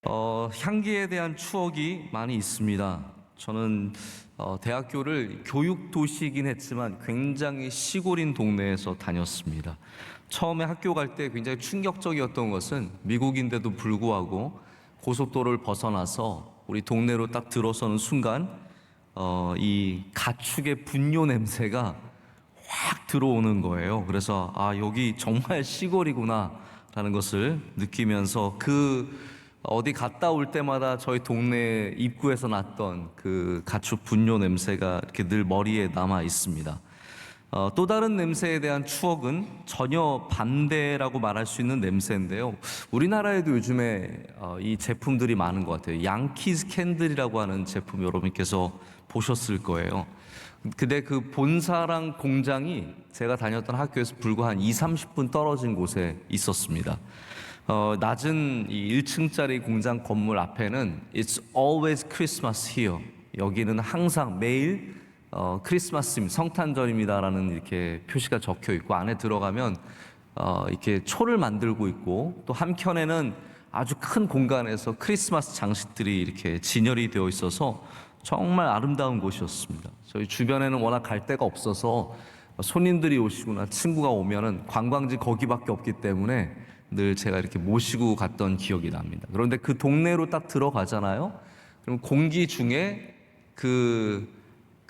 향기에 대한 추억이 많이 있습니다. 저는 대학교를 교육 도시이긴 했지만 굉장히 시골인 동네에서 다녔습니다. 처음에 학교 갈 때 굉장히 충격적이었던 것은 미국인데도 불구하고 고속도로를 벗어나서 우리 동네로 딱 들어서는 순간 이 가축의 분뇨 냄새가 확 들어오는 거예요. 그래서 여기 정말 시골이구나라는 것을 느끼면서 어디 갔다 올 때마다 저희 동네 입구에서 났던 그 가축 분뇨 냄새가 이렇게 늘 머리에 남아 있습니다. 또 다른 냄새에 대한 추억은 전혀 반대라고 말할 수 있는 냄새인데요. 우리나라에도 요즘에 이 제품들이 많은 것 같아요. 양키즈 캔들이라고 하는 제품 여러분께서 보셨을 거예요. 근데 그 본사랑 공장이 제가 다녔던 학교에서 불과 한 20-30분 떨어진 곳에 있었습니다. 낮은 이 1층짜리 공장 건물 앞에는 It's always Christmas here. 여기는 항상 매일 크리스마스입니다. 성탄절입니다라는 이렇게 표시가 적혀 있고, 안에 들어가면 이렇게 초를 만들고 있고, 또 한켠에는 아주 큰 공간에서 크리스마스 장식들이 이렇게 진열이 되어 있어서 정말 아름다운 곳이었습니다. 저희 주변에는 워낙 갈 데가 없어서 손님들이 오시거나 친구가 오면은 관광지 거기밖에 없기 때문에 늘 제가 이렇게 모시고 갔던 기억이 납니다. 그런데 그 동네로 딱 들어가잖아요. 그럼 공기 중에 그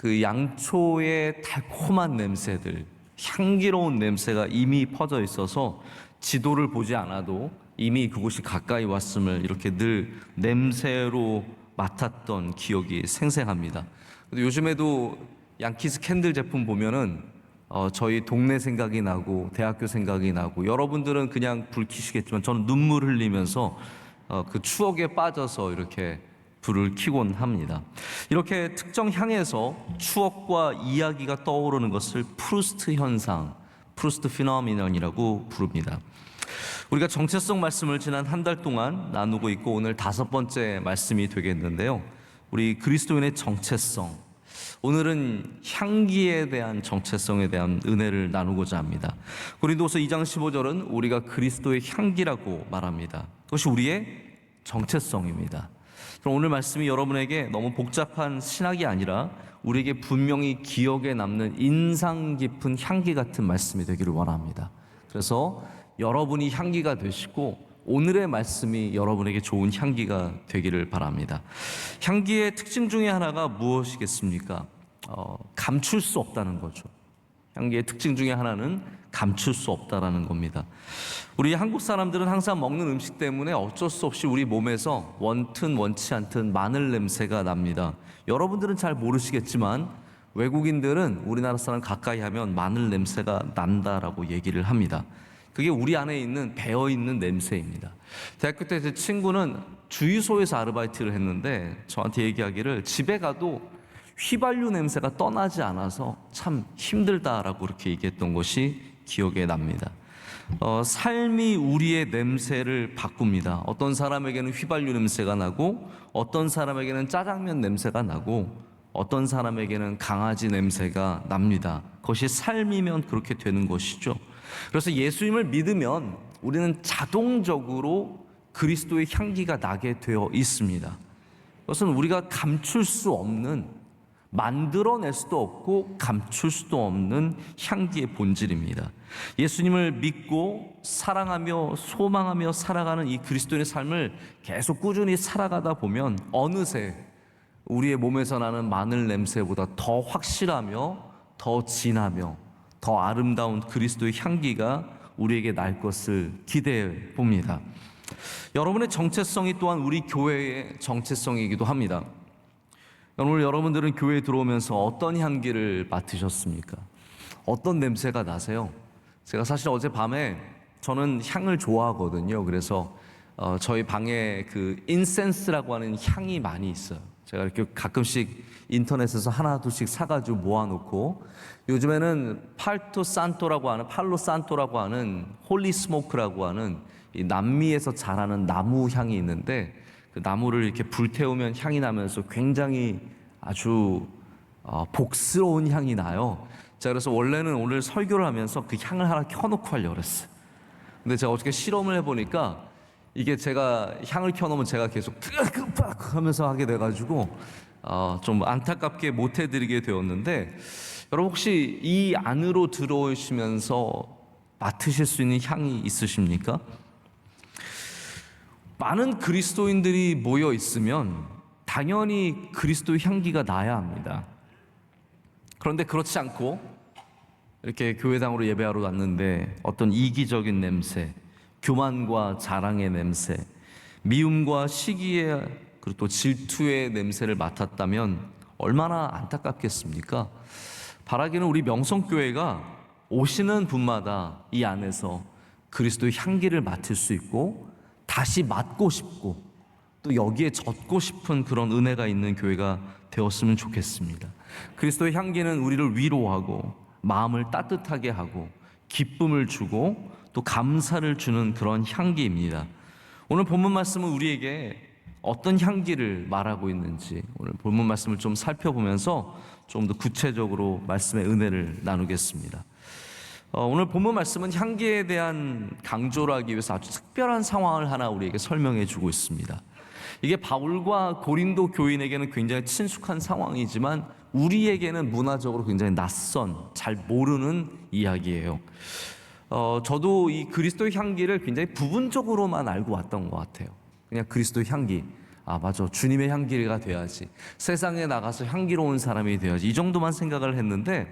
양초의 달콤한 냄새들, 향기로운 냄새가 이미 퍼져 있어서 지도를 보지 않아도 이미 그곳이 가까이 왔음을 이렇게 늘 냄새로 맡았던 기억이 생생합니다. 근데 요즘에도 양키스 캔들 제품 보면은 저희 동네 생각이 나고 대학교 생각이 나고, 여러분들은 그냥 불 켜시겠지만 저는 눈물 흘리면서 그 추억에 빠져서 이렇게 불을 켜곤 합니다. 이렇게 특정 향에서 추억과 이야기가 떠오르는 것을 프루스트 현상, 프루스트 피노미넌이라고 부릅니다. 우리가 정체성 말씀을 지난 한 달 동안 나누고 있고, 오늘 5번째 말씀이 되겠는데요. 우리 그리스도인의 정체성, 오늘은 향기에 대한 정체성에 대한 은혜를 나누고자 합니다. 고린도서 2장 15절은 우리가 그리스도의 향기라고 말합니다. 그것이 우리의 정체성입니다. 그럼 오늘 말씀이 여러분에게 너무 복잡한 신학이 아니라 우리에게 분명히 기억에 남는 인상 깊은 향기 같은 말씀이 되기를 원합니다. 그래서 여러분이 향기가 되시고 오늘의 말씀이 여러분에게 좋은 향기가 되기를 바랍니다. 향기의 특징 중에 하나가 무엇이겠습니까? 감출 수 없다는 거죠. 향기의 특징 중에 하나는 감출 수 없다라는 겁니다. 우리 한국 사람들은 항상 먹는 음식 때문에 어쩔 수 없이 우리 몸에서 원튼 원치 않든 마늘 냄새가 납니다. 여러분들은 잘 모르시겠지만 외국인들은 우리나라 사람 가까이 하면 마늘 냄새가 난다라고 얘기를 합니다. 그게 우리 안에 있는 배어있는 냄새입니다. 대학교 때 제 친구는 주유소에서 아르바이트를 했는데 저한테 얘기하기를 집에 가도 휘발유 냄새가 떠나지 않아서 참 힘들다라고 그렇게 얘기했던 것이 기억에 납니다. 삶이 우리의 냄새를 바꿉니다. 어떤 사람에게는 휘발유 냄새가 나고, 어떤 사람에게는 짜장면 냄새가 나고, 어떤 사람에게는 강아지 냄새가 납니다. 그것이 삶이면 그렇게 되는 것이죠. 그래서 예수님을 믿으면 우리는 자동적으로 그리스도의 향기가 나게 되어 있습니다. 그것은 우리가 감출 수 없는, 만들어낼 수도 없고 감출 수도 없는 향기의 본질입니다. 예수님을 믿고 사랑하며 소망하며 살아가는 이 그리스도인의 삶을 계속 꾸준히 살아가다 보면 어느새 우리의 몸에서 나는 마늘 냄새보다 더 확실하며 더 진하며 더 아름다운 그리스도의 향기가 우리에게 날 것을 기대해 봅니다. 여러분의 정체성이 또한 우리 교회의 정체성이기도 합니다. 오늘 여러분들은 교회에 들어오면서 어떤 향기를 맡으셨습니까? 어떤 냄새가 나세요? 제가 사실 어젯밤에, 저는 향을 좋아하거든요. 그래서 저희 방에 그 인센스라고 하는 향이 많이 있어요. 제가 이렇게 가끔씩 인터넷에서 하나 둘씩 사가지고 모아놓고, 요즘에는 팔로 산토라고 하는 홀리 스모크라고 하는 이 남미에서 자라는 나무 향이 있는데, 그 나무를 이렇게 불태우면 향이 나면서 굉장히 아주 복스러운 향이 나요. 자, 그래서 원래는 오늘 설교를 하면서 그 향을 하나 켜놓고 하려고 그랬어요. 근데 제가 어저께 실험을 해보니까 이게 제가 향을 켜놓으면 제가 계속 팍 하면서 하게 돼가지고 좀 안타깝게 못 해드리게 되었는데, 여러분 혹시 이 안으로 들어오시면서 맡으실 수 있는 향이 있으십니까? 많은 그리스도인들이 모여 있으면 당연히 그리스도의 향기가 나야 합니다. 그런데 그렇지 않고 이렇게 교회당으로 예배하러 왔는데 어떤 이기적인 냄새, 교만과 자랑의 냄새, 미움과 시기의 그리고 또 질투의 냄새를 맡았다면 얼마나 안타깝겠습니까? 바라기는 우리 명성교회가 오시는 분마다 이 안에서 그리스도의 향기를 맡을 수 있고 다시 맡고 싶고 또 여기에 젖고 싶은 그런 은혜가 있는 교회가 되었으면 좋겠습니다. 그리스도의 향기는 우리를 위로하고 마음을 따뜻하게 하고 기쁨을 주고 또 감사를 주는 그런 향기입니다. 오늘 본문 말씀은 우리에게 어떤 향기를 말하고 있는지 오늘 본문 말씀을 좀 살펴보면서 좀 더 구체적으로 말씀의 은혜를 나누겠습니다. 오늘 본문 말씀은 향기에 대한 강조를 하기 위해서 아주 특별한 상황을 하나 우리에게 설명해 주고 있습니다. 이게 바울과 고린도 교인에게는 굉장히 친숙한 상황이지만 우리에게는 문화적으로 굉장히 낯선, 잘 모르는 이야기예요. 저도 이 그리스도의 향기를 굉장히 부분적으로만 알고 왔던 것 같아요. 그냥 그리스도의 향기, 맞아, 주님의 향기가 돼야지, 세상에 나가서 향기로운 사람이 돼야지, 이 정도만 생각을 했는데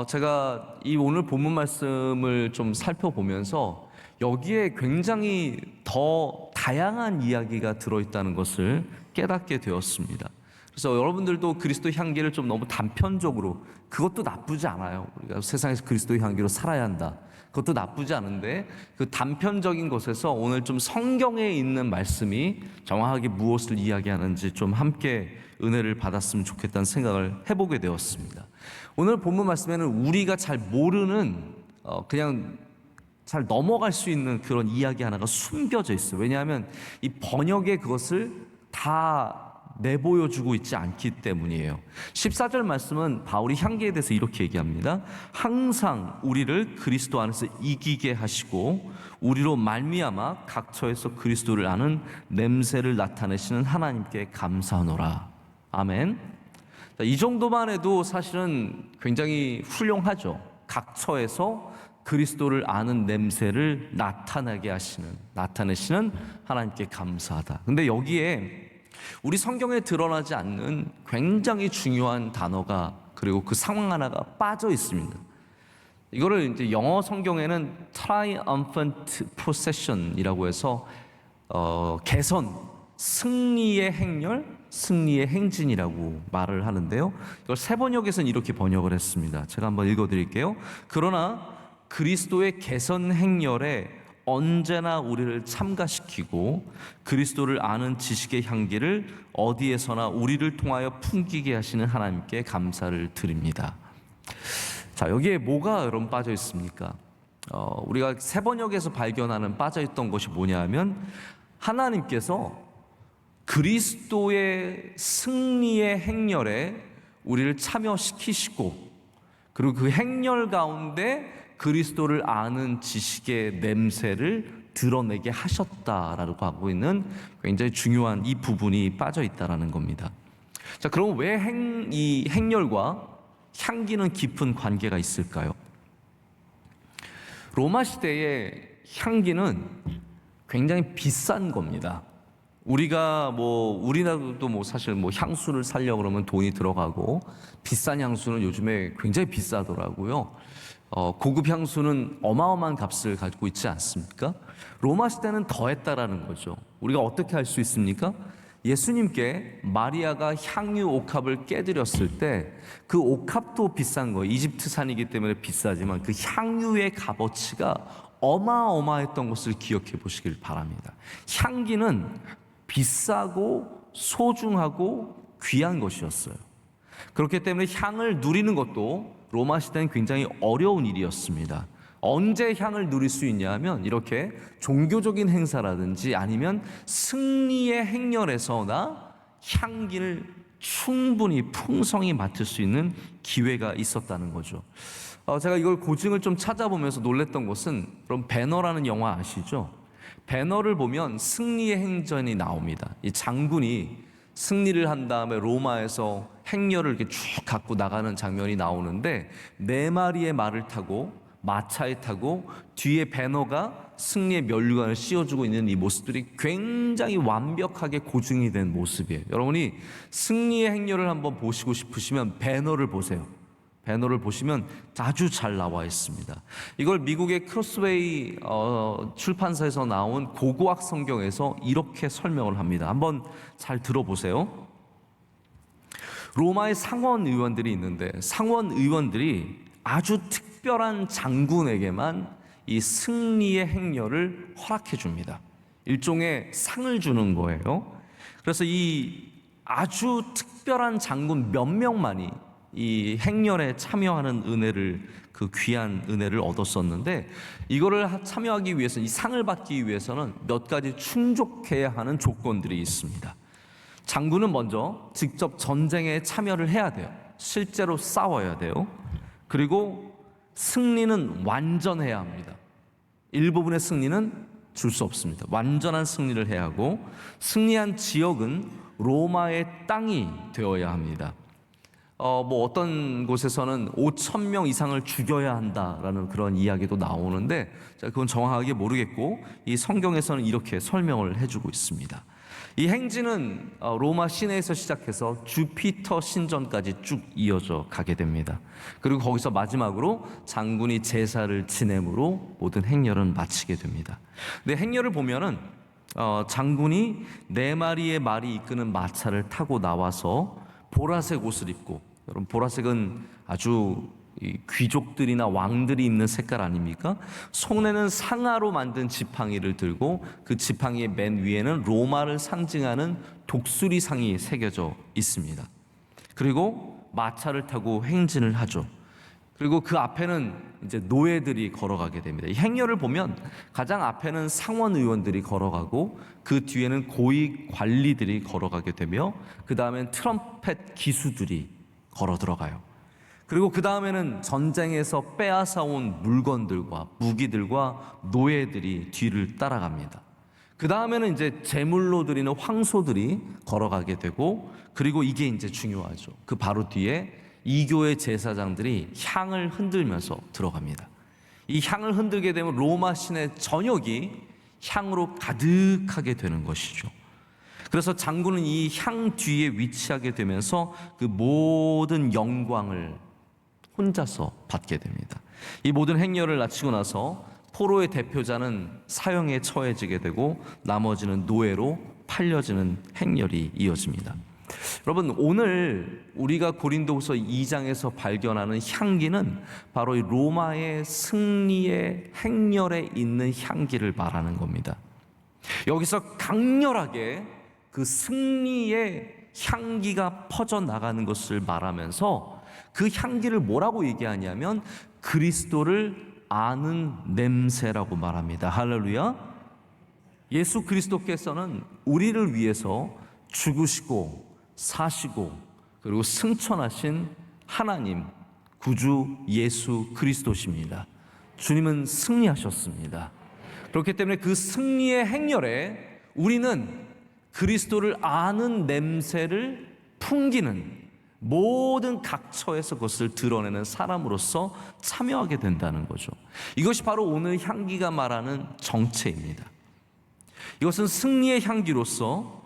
제가 이 오늘 본문 말씀을 좀 살펴보면서 여기에 굉장히 더 다양한 이야기가 들어있다는 것을 깨닫게 되었습니다. 그래서 여러분들도 그리스도의 향기를 좀 너무 단편적으로, 그것도 나쁘지 않아요. 우리가 세상에서 그리스도의 향기로 살아야 한다, 그것도 나쁘지 않은데 그 단편적인 것에서 오늘 좀 성경에 있는 말씀이 정확하게 무엇을 이야기하는지 좀 함께 은혜를 받았으면 좋겠다는 생각을 해보게 되었습니다. 오늘 본문 말씀에는 우리가 잘 모르는 그냥 잘 넘어갈 수 있는 그런 이야기 하나가 숨겨져 있어요. 왜냐하면 이 번역에 그것을 다 내보여주고 있지 않기 때문이에요. 14절 말씀은 바울이 향기에 대해서 이렇게 얘기합니다. 항상 우리를 그리스도 안에서 이기게 하시고 우리로 말미암아 각처에서 그리스도를 아는 냄새를 나타내시는 하나님께 감사하노라. 아멘. 이 정도만 해도 사실은 굉장히 훌륭하죠. 각처에서 그리스도를 아는 냄새를 나타내시는 하나님께 감사하다. 근데 여기에 우리 성경에 드러나지 않는 굉장히 중요한 단어가, 그리고 그 상황 하나가 빠져 있습니다. 이거를 이제 영어 성경에는 triumphant procession이라고 해서 개선, 승리의 행렬, 승리의 행진이라고 말을 하는데요. 이걸 세 번역에서는 이렇게 번역을 했습니다. 제가 한번 읽어드릴게요. 그러나 그리스도의 개선 행렬에 언제나 우리를 참가시키고 그리스도를 아는 지식의 향기를 어디에서나 우리를 통하여 풍기게 하시는 하나님께 감사를 드립니다. 자, 여기에 뭐가 여러분 빠져 있습니까? 우리가 세 번역에서 발견하는 빠져있던 것이 뭐냐 하면 하나님께서 그리스도의 승리의 행렬에 우리를 참여시키시고 그리고 그 행렬 가운데 그리스도를 아는 지식의 냄새를 드러내게 하셨다라고 하고 있는 굉장히 중요한 이 부분이 빠져 있다라는 겁니다. 자, 그럼 왜 이 행렬과 향기는 깊은 관계가 있을까요? 로마 시대의 향기는 굉장히 비싼 겁니다. 우리나라도 사실 향수를 사려고 그러면 돈이 들어가고 비싼 향수는 요즘에 굉장히 비싸더라고요. 고급 향수는 어마어마한 값을 가지고 있지 않습니까? 로마 시대는 더했다라는 거죠. 우리가 어떻게 할 수 있습니까? 예수님께 마리아가 향유 옥합을 깨드렸을 때 그 옥합도 비싼 거예요. 이집트산이기 때문에 비싸지만 그 향유의 값어치가 어마어마했던 것을 기억해 보시길 바랍니다. 향기는 비싸고 소중하고 귀한 것이었어요. 그렇기 때문에 향을 누리는 것도 로마 시대는 굉장히 어려운 일이었습니다. 언제 향을 누릴 수 있냐 하면 이렇게 종교적인 행사라든지 아니면 승리의 행렬에서나 향기를 충분히 풍성히 맡을 수 있는 기회가 있었다는 거죠. 제가 이걸 고증을 좀 찾아보면서 놀랬던 것은, 그럼 배너라는 영화 아시죠? 배너를 보면 승리의 행전이 나옵니다. 이 장군이 승리를 한 다음에 로마에서 행렬을 이렇게 쭉 갖고 나가는 장면이 나오는데, 네 마리의 말을 타고 마차에 타고 뒤에 배너가 승리의 면류관을 씌워주고 있는 이 모습들이 굉장히 완벽하게 고증이 된 모습이에요. 여러분이 승리의 행렬을 한번 보시고 싶으시면 배너를 보세요. 배너를 보시면 아주 잘 나와 있습니다. 이걸 미국의 크로스웨이 출판사에서 나온 고고학 성경에서 이렇게 설명을 합니다. 한번 잘 들어보세요. 로마의 상원 의원들이 있는데, 상원 의원들이 아주 특별한 장군에게만 이 승리의 행렬을 허락해 줍니다. 일종의 상을 주는 거예요. 그래서 이 아주 특별한 장군 몇 명만이 이 행렬에 참여하는 은혜를, 그 귀한 은혜를 얻었었는데, 이거를 참여하기 위해서, 이 상을 받기 위해서는 몇 가지 충족해야 하는 조건들이 있습니다. 장군은 먼저 직접 전쟁에 참여를 해야 돼요. 실제로 싸워야 돼요. 그리고 승리는 완전해야 합니다. 일부분의 승리는 줄 수 없습니다. 완전한 승리를 해야 하고, 승리한 지역은 로마의 땅이 되어야 합니다. 어떤 곳에서는 5,000명 이상을 죽여야 한다라는 그런 이야기도 나오는데, 그건 정확하게 모르겠고, 이 성경에서는 이렇게 설명을 해주고 있습니다. 이 행진은 로마 시내에서 시작해서 주피터 신전까지 쭉 이어져 가게 됩니다. 그리고 거기서 마지막으로 장군이 제사를 지냄으로 모든 행렬은 마치게 됩니다. 근데 행렬을 보면은 장군이 네 마리의 말이 이끄는 마차를 타고 나와서 보라색 옷을 입고, 여러분 보라색은 아주 이 귀족들이나 왕들이 입는 색깔 아닙니까? 손에는 상아로 만든 지팡이를 들고, 그 지팡이의 맨 위에는 로마를 상징하는 독수리 상이 새겨져 있습니다. 그리고 마차를 타고 행진을 하죠. 그리고 그 앞에는 이제 노예들이 걸어가게 됩니다. 이 행렬을 보면 가장 앞에는 상원 의원들이 걸어가고, 그 뒤에는 고위 관리들이 걸어가게 되며, 그 다음엔 트럼펫 기수들이 걸어 들어가요. 그리고 그 다음에는 전쟁에서 빼앗아온 물건들과 무기들과 노예들이 뒤를 따라갑니다. 그 다음에는 이제 제물로 드리는 황소들이 걸어가게 되고, 그리고 이게 이제 중요하죠. 그 바로 뒤에 이교의 제사장들이 향을 흔들면서 들어갑니다. 이 향을 흔들게 되면 로마 시내 전역이 향으로 가득하게 되는 것이죠. 그래서 장군은 이 향 뒤에 위치하게 되면서 그 모든 영광을 혼자서 받게 됩니다. 이 모든 행렬을 마치고 나서 포로의 대표자는 사형에 처해지게 되고, 나머지는 노예로 팔려지는 행렬이 이어집니다. 여러분, 오늘 우리가 고린도후서 2장에서 발견하는 향기는 바로 이 로마의 승리의 행렬에 있는 향기를 말하는 겁니다. 여기서 강렬하게 그 승리의 향기가 퍼져나가는 것을 말하면서, 그 향기를 뭐라고 얘기하냐면 그리스도를 아는 냄새라고 말합니다. 할렐루야. 예수 그리스도께서는 우리를 위해서 죽으시고 사시고 그리고 승천하신 하나님 구주 예수 그리스도십니다. 주님은 승리하셨습니다. 그렇기 때문에 그 승리의 행렬에 우리는 그리스도를 아는 냄새를 풍기는, 모든 각처에서 그것을 드러내는 사람으로서 참여하게 된다는 거죠. 이것이 바로 오늘 향기가 말하는 정체입니다. 이것은 승리의 향기로서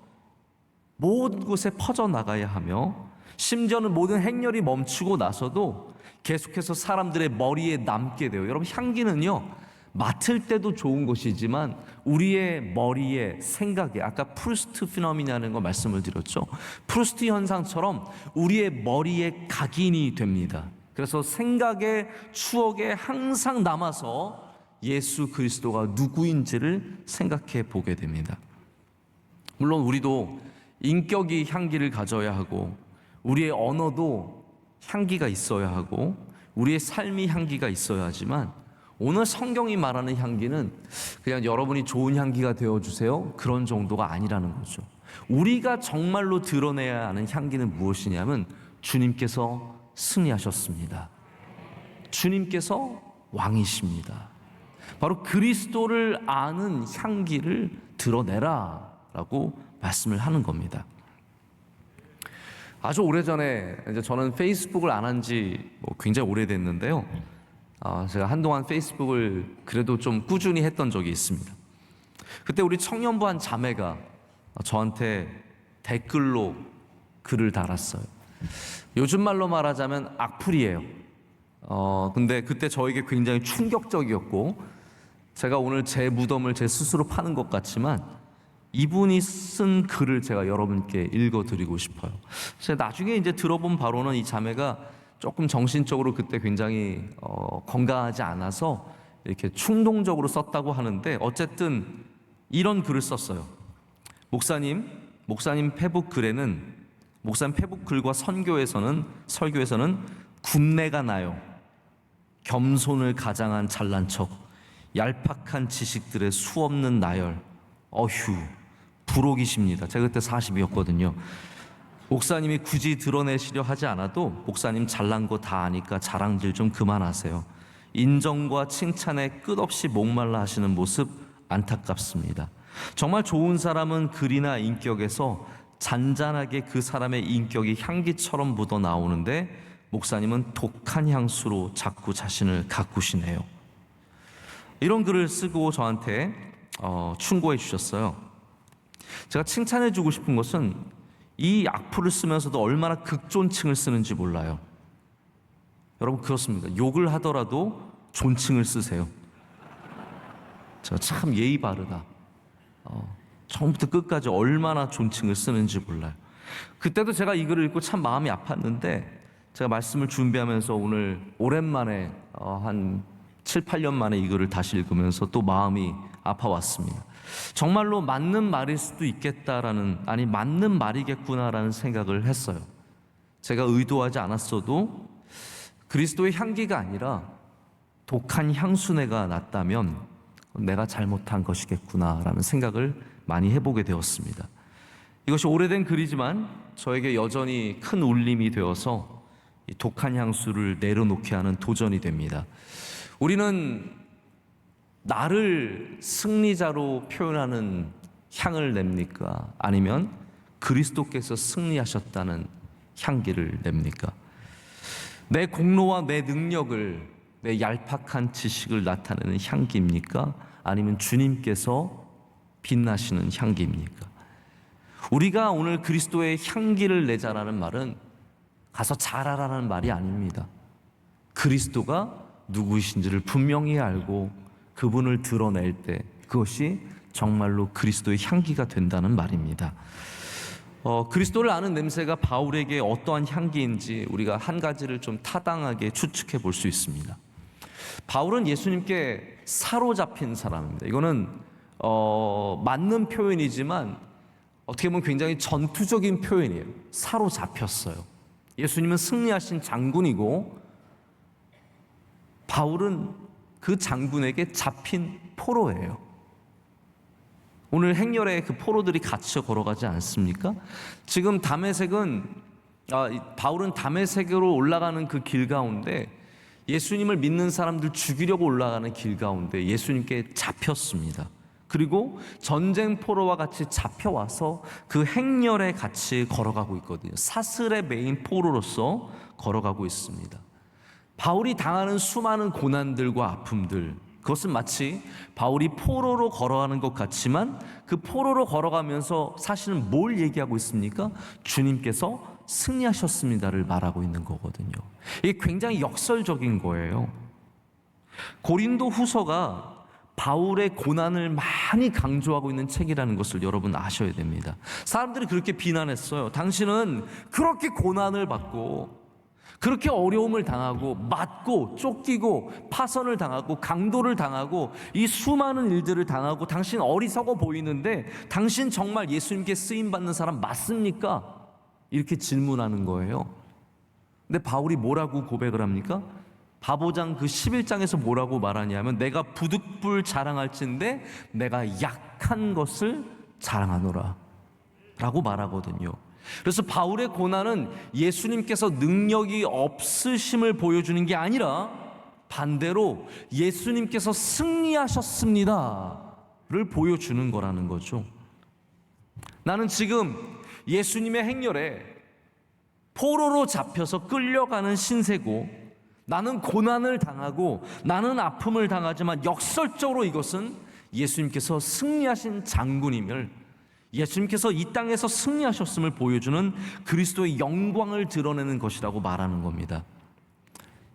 모든 곳에 퍼져나가야 하며, 심지어는 모든 행렬이 멈추고 나서도 계속해서 사람들의 머리에 남게 돼요. 여러분, 향기는요, 맡을 때도 좋은 것이지만 우리의 머리에, 생각에, 아까 프루스트 피노미나라는 거 말씀을 드렸죠. 프루스트 현상처럼 우리의 머리에 각인이 됩니다. 그래서 생각에, 추억에 항상 남아서 예수 그리스도가 누구인지를 생각해 보게 됩니다. 물론 우리도 인격이 향기를 가져야 하고, 우리의 언어도 향기가 있어야 하고, 우리의 삶이 향기가 있어야 하지만, 오늘 성경이 말하는 향기는 그냥 여러분이 좋은 향기가 되어주세요, 그런 정도가 아니라는 거죠. 우리가 정말로 드러내야 하는 향기는 무엇이냐면 주님께서 승리하셨습니다. 주님께서 왕이십니다. 바로 그리스도를 아는 향기를 드러내라 라고 말씀을 하는 겁니다. 아주 오래전에 이제 저는 페이스북을 안 한 지 굉장히 오래됐는데요. 제가 한동안 페이스북을 그래도 좀 꾸준히 했던 적이 있습니다. 그때 우리 청년부 한 자매가 저한테 댓글로 글을 달았어요. 요즘 말로 말하자면 악플이에요. 근데 그때 저에게 굉장히 충격적이었고, 제가 오늘 제 무덤을 제 스스로 파는 것 같지만 이분이 쓴 글을 제가 여러분께 읽어드리고 싶어요. 제가 나중에 이제 들어본 바로는 이 자매가 조금 정신적으로 그때 굉장히 건강하지 않아서 이렇게 충동적으로 썼다고 하는데, 어쨌든 이런 글을 썼어요. 목사님 페북 글에는, 목사님 페북 글과 설교에서는 군내가 나요. 겸손을 가장한 잘난 척, 얄팍한 지식들의 수없는 나열. 어휴, 부록이십니다. 제가 그때 40이었거든요. 목사님이 굳이 드러내시려 하지 않아도 목사님 잘난 거 다 아니까 자랑질 좀 그만하세요. 인정과 칭찬에 끝없이 목말라 하시는 모습 안타깝습니다. 정말 좋은 사람은 글이나 인격에서 잔잔하게 그 사람의 인격이 향기처럼 묻어 나오는데, 목사님은 독한 향수로 자꾸 자신을 가꾸시네요. 이런 글을 쓰고 저한테 충고해 주셨어요. 제가 칭찬해 주고 싶은 것은 이 악플을 쓰면서도 얼마나 극존칭을 쓰는지 몰라요. 여러분, 그렇습니다. 욕을 하더라도 존칭을 쓰세요. 제가 참 예의 바르다. 처음부터 끝까지 얼마나 존칭을 쓰는지 몰라요. 그때도 제가 이 글을 읽고 참 마음이 아팠는데, 제가 말씀을 준비하면서 오늘 오랜만에 한 7, 8년 만에 이 글을 다시 읽으면서 또 마음이 아파왔습니다. 정말로 맞는 말일 수도 있겠다라는, 아니 맞는 말이겠구나라는 생각을 했어요. 제가 의도하지 않았어도 그리스도의 향기가 아니라 독한 향수내가 났다면 내가 잘못한 것이겠구나라는 생각을 많이 해보게 되었습니다. 이것이 오래된 글이지만 저에게 여전히 큰 울림이 되어서 이 독한 향수를 내려놓게 하는 도전이 됩니다. 우리는 나를 승리자로 표현하는 향을 냅니까? 아니면 그리스도께서 승리하셨다는 향기를 냅니까? 내 공로와 내 능력을, 내 얄팍한 지식을 나타내는 향기입니까? 아니면 주님께서 빛나시는 향기입니까? 우리가 오늘 그리스도의 향기를 내자라는 말은 가서 잘하라는 말이 아닙니다. 그리스도가 누구이신지를 분명히 알고 그분을 드러낼 때 그것이 정말로 그리스도의 향기가 된다는 말입니다. 그리스도를 아는 냄새가 바울에게 어떠한 향기인지 우리가 한 가지를 좀 타당하게 추측해 볼 수 있습니다. 바울은 예수님께 사로잡힌 사람입니다. 이거는 맞는 표현이지만 어떻게 보면 굉장히 전투적인 표현이에요. 사로잡혔어요. 예수님은 승리하신 장군이고 바울은 그 장군에게 잡힌 포로예요. 오늘 행렬에 그 포로들이 같이 걸어가지 않습니까? 지금 바울은 다메섹으로 올라가는 그 길 가운데, 예수님을 믿는 사람들 죽이려고 올라가는 길 가운데 예수님께 잡혔습니다. 그리고 전쟁 포로와 같이 잡혀와서 그 행렬에 같이 걸어가고 있거든요. 사슬의 메인 포로로서 걸어가고 있습니다. 바울이 당하는 수많은 고난들과 아픔들, 그것은 마치 바울이 포로로 걸어가는 것 같지만 그 포로로 걸어가면서 사실은 뭘 얘기하고 있습니까? 주님께서 승리하셨습니다를 말하고 있는 거거든요. 이게 굉장히 역설적인 거예요. 고린도 후서가 바울의 고난을 많이 강조하고 있는 책이라는 것을 여러분 아셔야 됩니다. 사람들이 그렇게 비난했어요. 당신은 그렇게 고난을 받고 그렇게 어려움을 당하고 맞고 쫓기고 파선을 당하고 강도를 당하고 이 수많은 일들을 당하고 당신 어리석어 보이는데 당신 정말 예수님께 쓰임받는 사람 맞습니까? 이렇게 질문하는 거예요. 근데 바울이 뭐라고 고백을 합니까? 바보장 그 11장에서 뭐라고 말하냐면, 내가 부득불 자랑할진대 내가 약한 것을 자랑하노라 라고 말하거든요. 그래서 바울의 고난은 예수님께서 능력이 없으심을 보여주는 게 아니라 반대로 예수님께서 승리하셨습니다를 보여주는 거라는 거죠. 나는 지금 예수님의 행렬에 포로로 잡혀서 끌려가는 신세고, 나는 고난을 당하고 나는 아픔을 당하지만 역설적으로 이것은 예수님께서 승리하신 장군임을, 예수님께서 이 땅에서 승리하셨음을 보여주는 그리스도의 영광을 드러내는 것이라고 말하는 겁니다.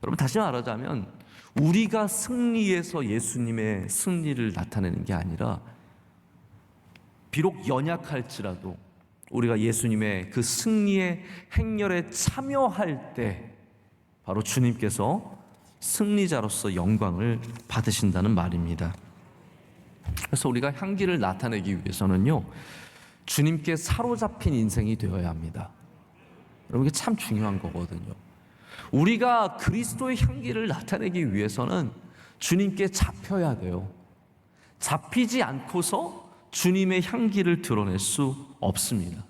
여러분, 다시 말하자면 우리가 승리해서 예수님의 승리를 나타내는 게 아니라, 비록 연약할지라도 우리가 예수님의 그 승리의 행렬에 참여할 때 바로 주님께서 승리자로서 영광을 받으신다는 말입니다. 그래서 우리가 향기를 나타내기 위해서는요, 주님께 사로잡힌 인생이 되어야 합니다. 여러분, 이게 참 중요한 거거든요. 우리가 그리스도의 향기를 나타내기 위해서는 주님께 잡혀야 돼요. 잡히지 않고서 주님의 향기를 드러낼 수 없습니다.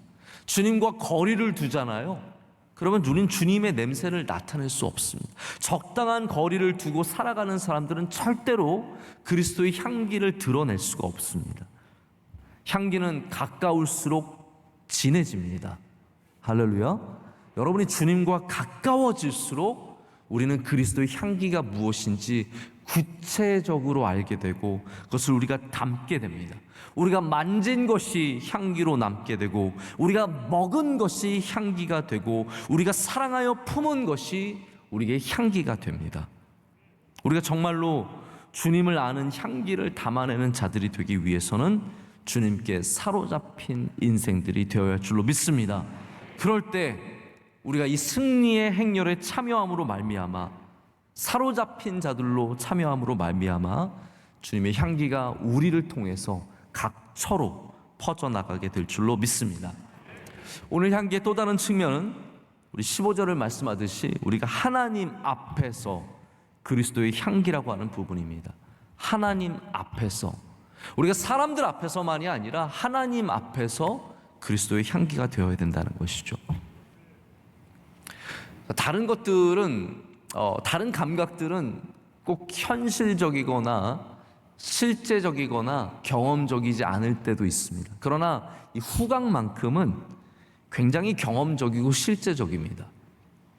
주님과 거리를 두잖아요. 그러면 우린 주님의 냄새를 나타낼 수 없습니다. 적당한 거리를 두고 살아가는 사람들은 절대로 그리스도의 향기를 드러낼 수가 없습니다. 향기는 가까울수록 진해집니다. 할렐루야. 여러분이 주님과 가까워질수록 우리는 그리스도의 향기가 무엇인지 구체적으로 알게 되고 그것을 우리가 담게 됩니다. 우리가 만진 것이 향기로 남게 되고, 우리가 먹은 것이 향기가 되고, 우리가 사랑하여 품은 것이 우리에게 향기가 됩니다. 우리가 정말로 주님을 아는 향기를 담아내는 자들이 되기 위해서는 주님께 사로잡힌 인생들이 되어야 할 줄로 믿습니다. 그럴 때 우리가 이 승리의 행렬에 참여함으로 말미암아, 사로잡힌 자들로 참여함으로 말미암아 주님의 향기가 우리를 통해서 각처로 퍼져나가게 될 줄로 믿습니다. 오늘 향기의 또 다른 측면은 우리 15절을 말씀하듯이 우리가 하나님 앞에서 그리스도의 향기라고 하는 부분입니다. 하나님 앞에서, 우리가 사람들 앞에서만이 아니라 하나님 앞에서 그리스도의 향기가 되어야 된다는 것이죠. 다른 것들은, 다른 감각들은 꼭 현실적이거나 실제적이거나 경험적이지 않을 때도 있습니다. 그러나 이 후각만큼은 굉장히 경험적이고 실제적입니다.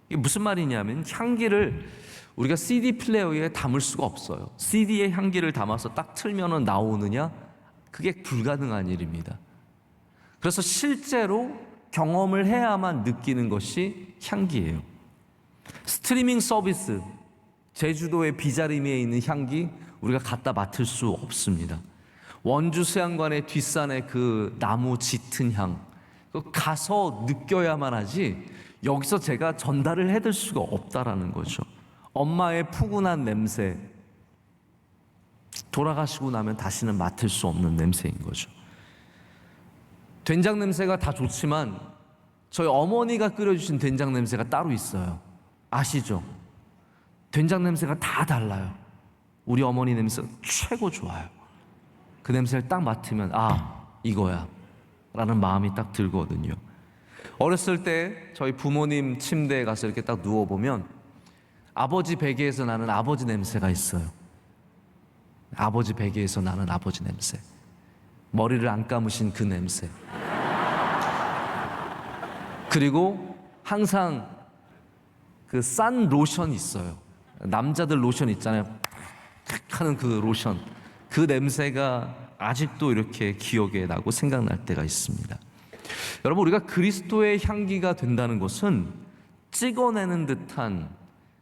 이게 무슨 말이냐면, 향기를 우리가 CD 플레이어에 담을 수가 없어요. CD에 향기를 담아서 딱 틀면 나오느냐? 그게 불가능한 일입니다. 그래서 실제로 경험을 해야만 느끼는 것이 향기예요. 스트리밍 서비스, 제주도의 비자리미에 있는 향기 우리가 갖다 맡을 수 없습니다. 원주 수양관의 뒷산의 그 나무 짙은 향, 가서 느껴야만 하지 여기서 제가 전달을 해드릴 수가 없다라는 거죠. 엄마의 푸근한 냄새, 돌아가시고 나면 다시는 맡을 수 없는 냄새인 거죠. 된장 냄새가 다 좋지만 저희 어머니가 끓여주신 된장 냄새가 따로 있어요. 아시죠? 된장 냄새가 다 달라요. 우리 어머니 냄새가 최고 좋아요. 그 냄새를 딱 맡으면 이거야 라는 마음이 딱 들거든요. 어렸을 때 저희 부모님 침대에 가서 이렇게 딱 누워보면 아버지 베개에서 나는 아버지 냄새가 있어요. 아버지 베개에서 나는 아버지 냄새, 머리를 안 감으신 그 냄새, 그리고 항상 그 싼 로션이 있어요. 남자들 로션 있잖아요. 하는 그 로션, 그 냄새가 아직도 이렇게 기억에 나고 생각날 때가 있습니다. 여러분, 우리가 그리스도의 향기가 된다는 것은 찍어내는 듯한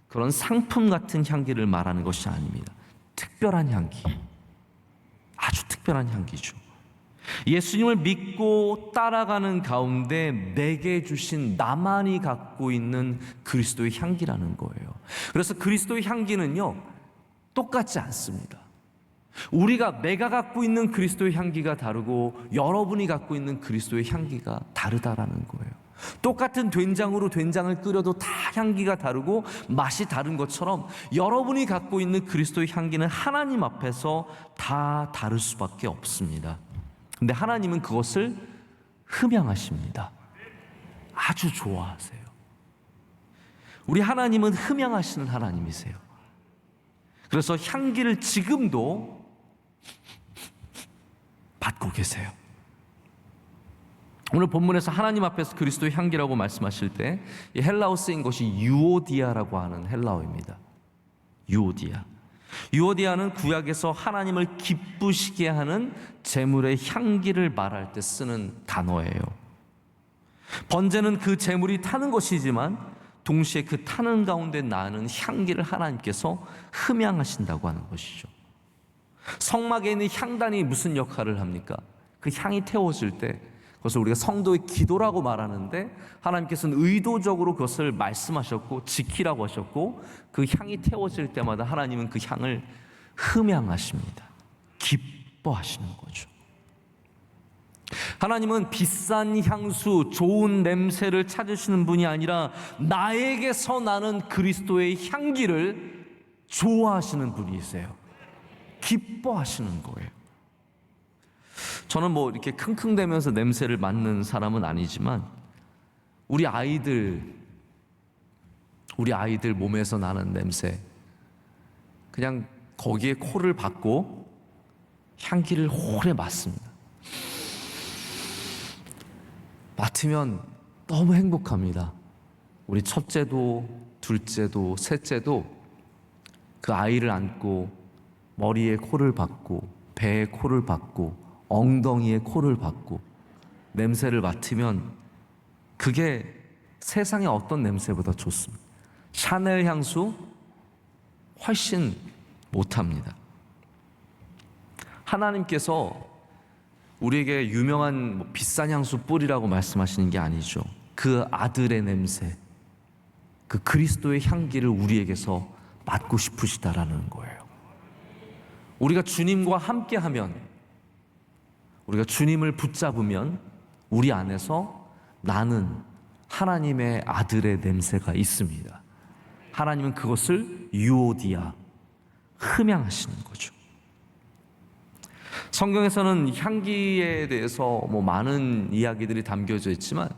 그런 상품 같은 향기를 말하는 것이 아닙니다. 특별한 향기, 아주 특별한 향기죠. 예수님을 믿고 따라가는 가운데 내게 주신 나만이 갖고 있는 그리스도의 향기라는 거예요. 그래서 그리스도의 향기는요, 똑같지 않습니다. 내가 갖고 있는 그리스도의 향기가 다르고 여러분이 갖고 있는 그리스도의 향기가 다르다라는 거예요. 똑같은 된장으로 된장을 끓여도 다 향기가 다르고 맛이 다른 것처럼 여러분이 갖고 있는 그리스도의 향기는 하나님 앞에서 다 다를 수밖에 없습니다. 근데 하나님은 그것을 흠양하십니다. 아주 좋아하세요. 우리 하나님은 흠양하시는 하나님이세요. 그래서 향기를 지금도 받고 계세요. 오늘 본문에서 하나님 앞에서 그리스도의 향기라고 말씀하실 때 이 헬라어 쓰인 것이 유오디아라고 하는 헬라어입니다. 유오디아. 유오디아는 구약에서 하나님을 기쁘시게 하는 제물의 향기를 말할 때 쓰는 단어예요. 번제는 그 제물이 타는 것이지만 동시에 그 타는 가운데 나는 향기를 하나님께서 흠양하신다고 하는 것이죠. 성막에 있는 향단이 무슨 역할을 합니까? 그 향이 태워질 때 그것을 우리가 성도의 기도라고 말하는데 하나님께서는 의도적으로 그것을 말씀하셨고 지키라고 하셨고 그 향이 태워질 때마다 하나님은 그 향을 흠양하십니다. 기뻐하시는 거죠. 하나님은 비싼 향수, 좋은 냄새를 찾으시는 분이 아니라 나에게서 나는 그리스도의 향기를 좋아하시는 분이세요. 기뻐하시는 거예요. 저는 뭐 이렇게 킁킁대면서 냄새를 맡는 사람은 아니지만 우리 아이들 몸에서 나는 냄새, 그냥 거기에 코를 박고 향기를 오래 맡습니다. 맡으면 너무 행복합니다. 우리 첫째도 둘째도 셋째도 그 아이를 안고 머리에 코를 박고 배에 코를 박고 엉덩이에 코를 박고 냄새를 맡으면 그게 세상의 어떤 냄새보다 좋습니다. 샤넬 향수 훨씬 못합니다. 하나님께서 우리에게 유명한 비싼 향수 뿌리라고 말씀하시는 게 아니죠. 그 아들의 냄새, 그 그리스도의 향기를 우리에게서 맡고 싶으시다라는 거예요. 우리가 주님과 함께하면, 우리가 주님을 붙잡으면 우리 안에서 나는 하나님의 아들의 냄새가 있습니다. 하나님은 그것을 유오디아, 흠양하시는 거죠. 성경에서는 향기에 대해서 많은 이야기들이 담겨져 있지만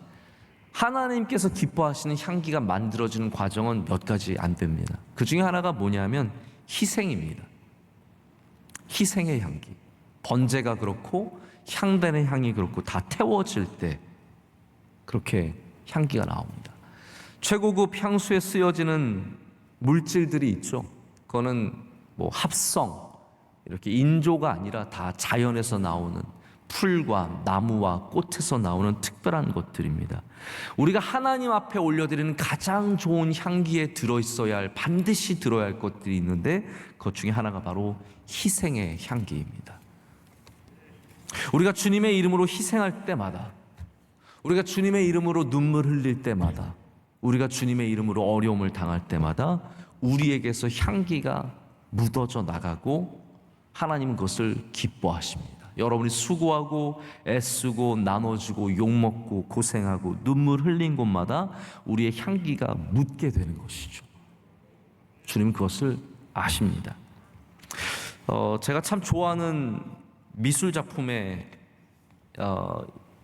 하나님께서 기뻐하시는 향기가 만들어지는 과정은 몇 가지 안 됩니다. 그 중에 하나가 뭐냐면 희생입니다. 희생의 향기. 번제가 그렇고 향단의 향이 그렇고 다 태워질 때 그렇게 향기가 나옵니다. 최고급 향수에 쓰여지는 물질들이 있죠. 그거는 합성, 이렇게 인조가 아니라 다 자연에서 나오는 풀과 나무와 꽃에서 나오는 특별한 것들입니다. 우리가 하나님 앞에 올려드리는 가장 좋은 향기에 들어있어야 할, 반드시 들어야 할 것들이 있는데 그것 중에 하나가 바로 희생의 향기입니다. 우리가 주님의 이름으로 희생할 때마다, 우리가 주님의 이름으로 눈물 흘릴 때마다, 우리가 주님의 이름으로 어려움을 당할 때마다 우리에게서 향기가 묻어져 나가고 하나님은 그것을 기뻐하십니다. 여러분이 수고하고 애쓰고 나눠주고 욕먹고 고생하고 눈물 흘린 곳마다 우리의 향기가 묻게 되는 것이죠. 주님은 그것을 아십니다. 제가 참 좋아하는 미술 작품의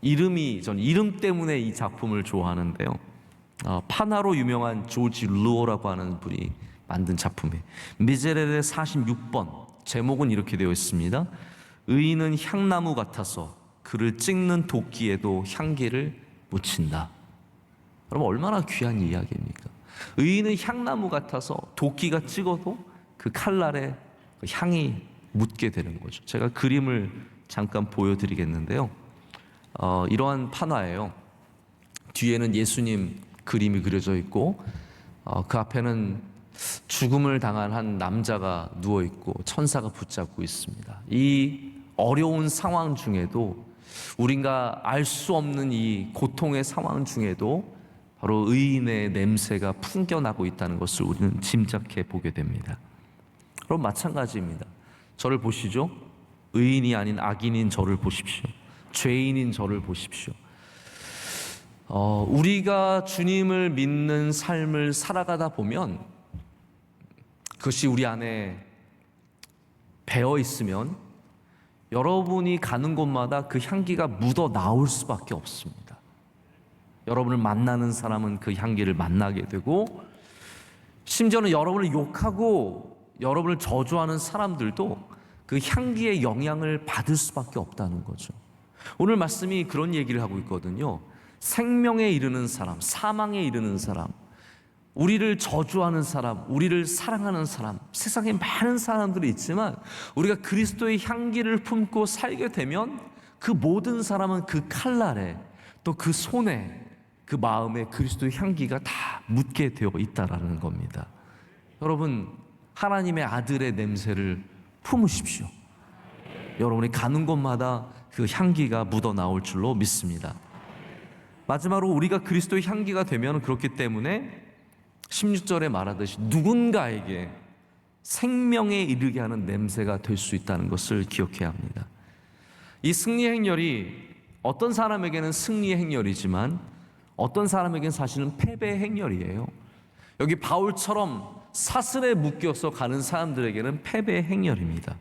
이름이, 전 이름 때문에 이 작품을 좋아하는데요. 파나로 유명한 조지 루어라고 하는 분이 만든 작품이에요. 미제렐의 46번. 제목은 이렇게 되어 있습니다. 의인은 향나무 같아서 그를 찍는 도끼에도 향기를 묻힌다. 여러분, 얼마나 귀한 이야기입니까? 의인은 향나무 같아서 도끼가 찍어도 그 칼날에 그 향이 묻게 되는 거죠. 제가 그림을 잠깐 보여드리겠는데요. 이러한 판화예요. 뒤에는 예수님 그림이 그려져 있고 그 앞에는 죽음을 당한 한 남자가 누워있고 천사가 붙잡고 있습니다. 이 어려운 상황 중에도, 우리가 알 수 없는 이 고통의 상황 중에도 바로 의인의 냄새가 풍겨나고 있다는 것을 우리는 짐작해 보게 됩니다. 그럼 마찬가지입니다. 저를 보시죠. 의인이 아닌 악인인 저를 보십시오. 죄인인 저를 보십시오. 우리가 주님을 믿는 삶을 살아가다 보면 그것이 우리 안에 배어 있으면 여러분이 가는 곳마다 그 향기가 묻어 나올 수밖에 없습니다. 여러분을 만나는 사람은 그 향기를 만나게 되고, 심지어는 여러분을 욕하고 여러분을 저주하는 사람들도 그 향기의 영향을 받을 수밖에 없다는 거죠. 오늘 말씀이 그런 얘기를 하고 있거든요. 생명에 이르는 사람, 사망에 이르는 사람, 우리를 저주하는 사람, 우리를 사랑하는 사람, 세상에 많은 사람들이 있지만 우리가 그리스도의 향기를 품고 살게 되면 그 모든 사람은 그 칼날에, 또 그 손에, 그 마음에 그리스도의 향기가 다 묻게 되어 있다라는 겁니다. 여러분, 하나님의 아들의 냄새를 품으십시오. 여러분이 가는 곳마다 그 향기가 묻어 나올 줄로 믿습니다. 마지막으로 우리가 그리스도의 향기가 되면, 그렇기 때문에 16절에 말하듯이 누군가에게 생명에 이르게 하는 냄새가 될 수 있다는 것을 기억해야 합니다. 이 승리의 행렬이 어떤 사람에게는 승리의 행렬이지만 어떤 사람에게는 사실은 패배의 행렬이에요. 여기 바울처럼 사슬에 묶여서 가는 사람들에게는 패배의 행렬입니다.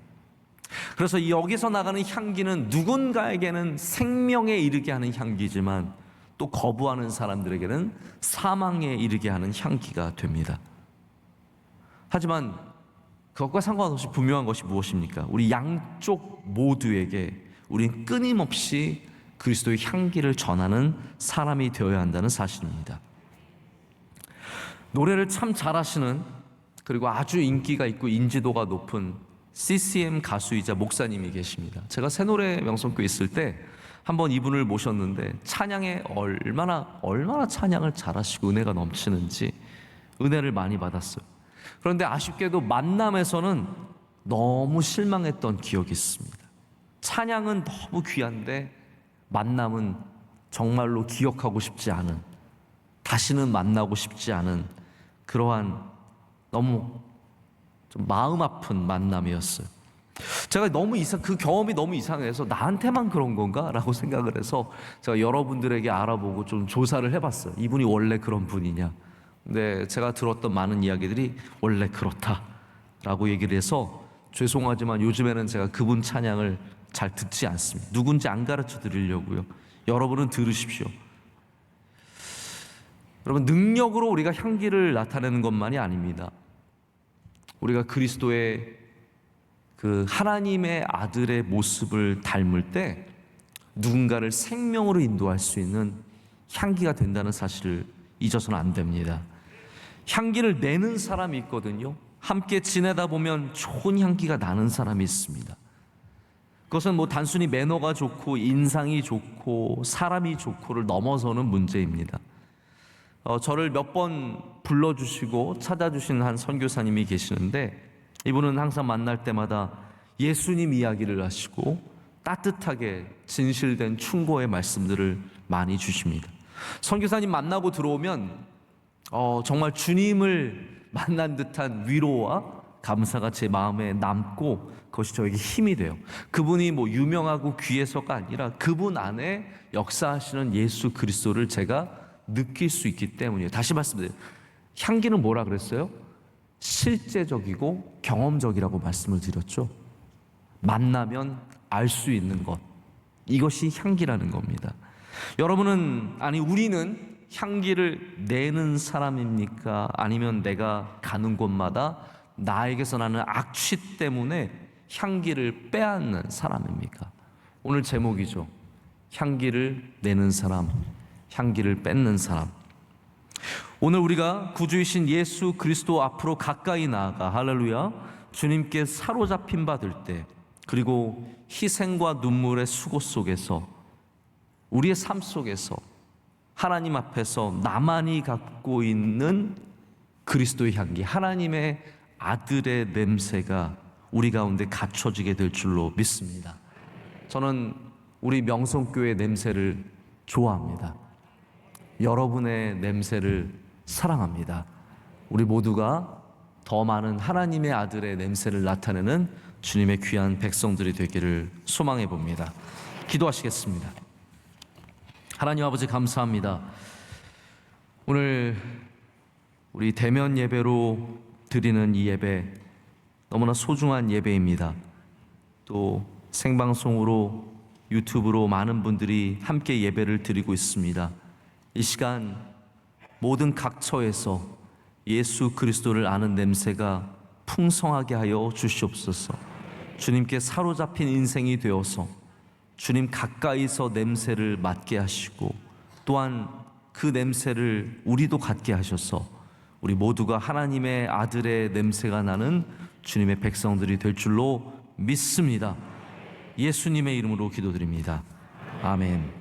그래서 여기서 나가는 향기는 누군가에게는 생명에 이르게 하는 향기지만 또 거부하는 사람들에게는 사망에 이르게 하는 향기가 됩니다. 하지만 그것과 상관없이 분명한 것이 무엇입니까? 우리 양쪽 모두에게 우린 끊임없이 그리스도의 향기를 전하는 사람이 되어야 한다는 사실입니다. 노래를 참 잘하시는, 그리고 아주 인기가 있고 인지도가 높은 CCM 가수이자 목사님이 계십니다. 제가 새노래 명성교회 있을 때 한번 이분을 모셨는데 찬양에 얼마나 찬양을 잘하시고 은혜가 넘치는지 은혜를 많이 받았어요. 그런데 아쉽게도 만남에서는 너무 실망했던 기억이 있습니다. 찬양은 너무 귀한데 만남은 정말로 기억하고 싶지 않은, 다시는 만나고 싶지 않은 그러한 너무 좀 마음 아픈 만남이었어요. 제가 그 경험이 너무 이상해서 나한테만 그런 건가? 라고 생각을 해서 제가 여러분들에게 알아보고 좀 조사를 해봤어요. 이분이 원래 그런 분이냐? 근데 제가 들었던 많은 이야기들이 원래 그렇다라고 얘기를 해서 죄송하지만 요즘에는 제가 그분 찬양을 잘 듣지 않습니다. 누군지 안 가르쳐 드리려고요. 여러분은 들으십시오. 여러분, 능력으로 우리가 향기를 나타내는 것만이 아닙니다. 우리가 그리스도의 그 하나님의 아들의 모습을 닮을 때 누군가를 생명으로 인도할 수 있는 향기가 된다는 사실을 잊어서는 안 됩니다. 향기를 내는 사람이 있거든요. 함께 지내다 보면 좋은 향기가 나는 사람이 있습니다. 그것은 뭐 단순히 매너가 좋고 인상이 좋고 사람이 좋고를 넘어서는 문제입니다. 저를 몇 번 불러주시고 찾아주신 한 선교사님이 계시는데, 이분은 항상 만날 때마다 예수님 이야기를 하시고 따뜻하게 진실된 충고의 말씀들을 많이 주십니다. 선교사님 만나고 들어오면 정말 주님을 만난 듯한 위로와 감사가 제 마음에 남고 그것이 저에게 힘이 돼요. 그분이 뭐 유명하고 귀해서가 아니라 그분 안에 역사하시는 예수 그리스도를 제가 느낄 수 있기 때문이에요. 다시 말씀드려요. 향기는 뭐라 그랬어요? 실제적이고 경험적이라고 말씀을 드렸죠. 만나면 알 수 있는 것, 이것이 향기라는 겁니다. 우리는 향기를 내는 사람입니까? 아니면 내가 가는 곳마다 나에게서 나는 악취 때문에 향기를 빼앗는 사람입니까? 오늘 제목이죠. 향기를 내는 사람, 향기를 뺏는 사람. 오늘 우리가 구주이신 예수 그리스도 앞으로 가까이 나아가, 할렐루야, 주님께 사로잡힌 바 될 때, 그리고 희생과 눈물의 수고 속에서, 우리의 삶 속에서 하나님 앞에서 나만이 갖고 있는 그리스도의 향기, 하나님의 아들의 냄새가 우리 가운데 갖춰지게 될 줄로 믿습니다. 저는 우리 명성교회 냄새를 좋아합니다. 여러분의 냄새를 사랑합니다. 우리 모두가 더 많은 하나님의 아들의 냄새를 나타내는 주님의 귀한 백성들이 되기를 소망해 봅니다. 기도하시겠습니다. 하나님 아버지, 감사합니다. 오늘 우리 대면 예배로 드리는 이 예배, 너무나 소중한 예배입니다. 또 생방송으로, 유튜브로 많은 분들이 함께 예배를 드리고 있습니다. 이 시간 모든 각처에서 예수 그리스도를 아는 냄새가 풍성하게 하여 주시옵소서. 주님께 사로잡힌 인생이 되어서 주님 가까이서 냄새를 맡게 하시고 또한 그 냄새를 우리도 갖게 하셔서 우리 모두가 하나님의 아들의 냄새가 나는 주님의 백성들이 될 줄로 믿습니다. 예수님의 이름으로 기도드립니다. 아멘.